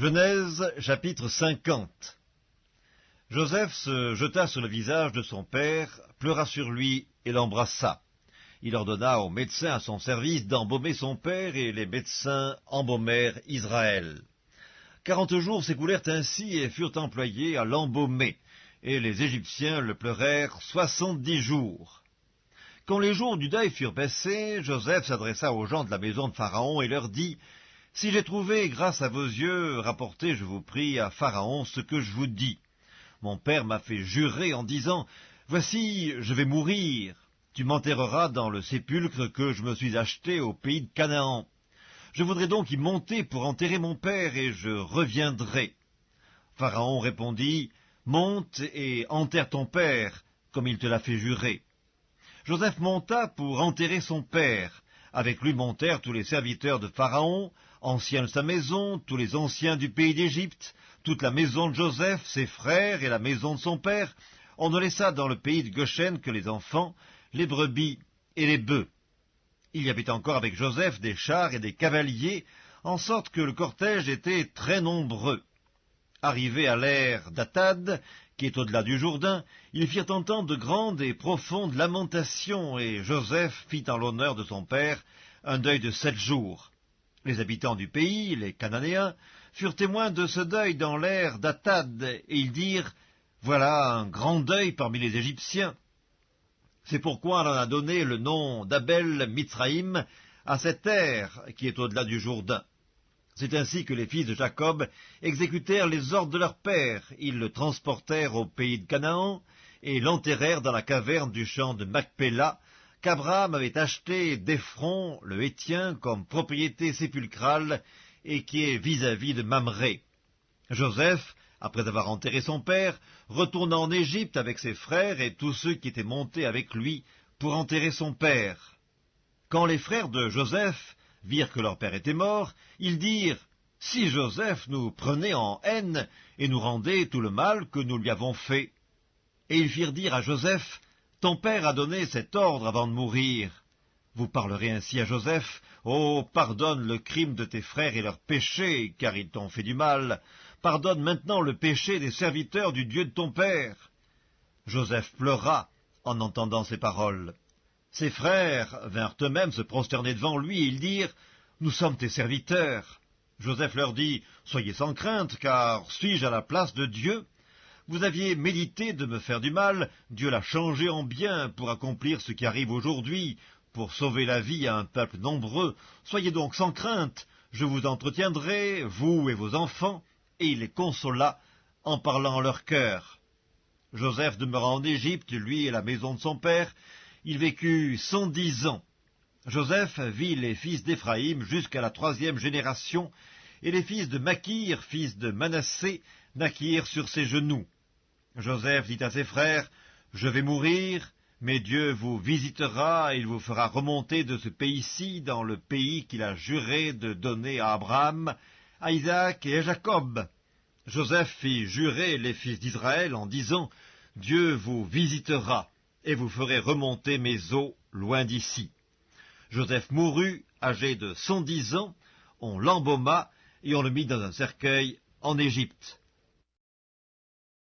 Genèse chapitre 50. Joseph se jeta sur le visage de son père, pleura sur lui et l'embrassa. Il ordonna aux médecins à son service d'embaumer son père, et les médecins embaumèrent Israël. 40 jours s'écoulèrent ainsi et furent employés à l'embaumer, et les Égyptiens le pleurèrent 70 jours. Quand les jours du deuil furent passés, Joseph s'adressa aux gens de la maison de Pharaon et leur dit: « Si j'ai trouvé grâce à vos yeux, rapportez, je vous prie, à Pharaon ce que je vous dis. Mon père m'a fait jurer en disant: « Voici, je vais mourir. Tu m'enterreras dans le sépulcre que je me suis acheté au pays de Canaan. Je voudrais donc y monter pour enterrer mon père, et je reviendrai. » Pharaon répondit: « Monte et enterre ton père, comme il te l'a fait jurer. » Joseph monta pour enterrer son père. Avec lui montèrent tous les serviteurs de Pharaon, anciens de sa maison, tous les anciens du pays d'Égypte, toute la maison de Joseph, ses frères et la maison de son père. On ne laissa dans le pays de Goshen que les enfants, les brebis et les bœufs. Il y avait encore avec Joseph des chars et des cavaliers, en sorte que le cortège était très nombreux. Arrivés à l'ère d'Atad, qui est au-delà du Jourdain, ils firent entendre de grandes et profondes lamentations, et Joseph fit en l'honneur de son père un deuil de 7 jours. Les habitants du pays, les Cananéens, furent témoins de ce deuil dans l'ère d'Atad, et ils dirent: « Voilà un grand deuil parmi les Égyptiens. » C'est pourquoi on en a donné le nom d'Abel Mitzraïm à cette ère qui est au-delà du Jourdain. C'est ainsi que les fils de Jacob exécutèrent les ordres de leur père. Ils le transportèrent au pays de Canaan et l'enterrèrent dans la caverne du champ de Macpéla, qu'Abraham avait acheté d'Ephron, le Héthien, comme propriété sépulcrale, et qui est vis-à-vis de Mamré. Joseph, après avoir enterré son père, retourna en Égypte avec ses frères et tous ceux qui étaient montés avec lui pour enterrer son père. Quand les frères de Joseph virent que leur père était mort, ils dirent: « Si Joseph nous prenait en haine et nous rendait tout le mal que nous lui avons fait. » Et ils firent dire à Joseph: « Ton père a donné cet ordre avant de mourir. Vous parlerez ainsi à Joseph: « Oh, pardonne le crime de tes frères et leurs péchés, car ils t'ont fait du mal. Pardonne maintenant le péché des serviteurs du Dieu de ton père. » Joseph pleura en entendant ces paroles. Ses frères vinrent eux-mêmes se prosterner devant lui, et ils dirent: « Nous sommes tes serviteurs. » Joseph leur dit: « Soyez sans crainte, car suis-je à la place de Dieu? Vous aviez médité de me faire du mal, Dieu l'a changé en bien pour accomplir ce qui arrive aujourd'hui, pour sauver la vie à un peuple nombreux. Soyez donc sans crainte, je vous entretiendrai, vous et vos enfants. » Et il les consola en parlant en leur cœur. Joseph demeura en Égypte, lui et la maison de son père. Il vécut 110 ans. Joseph vit les fils d'Éphraïm jusqu'à la 3e génération, et les fils de Makir, fils de Manassé, naquirent sur ses genoux. Joseph dit à ses frères: « Je vais mourir, mais Dieu vous visitera, et il vous fera remonter de ce pays-ci dans le pays qu'il a juré de donner à Abraham, à Isaac et à Jacob. » Joseph fit jurer les fils d'Israël en disant: « Dieu vous visitera, et vous ferez remonter mes eaux loin d'ici. » Joseph mourut, âgé de 110 ans, on l'embauma, et on le mit dans un cercueil en Égypte.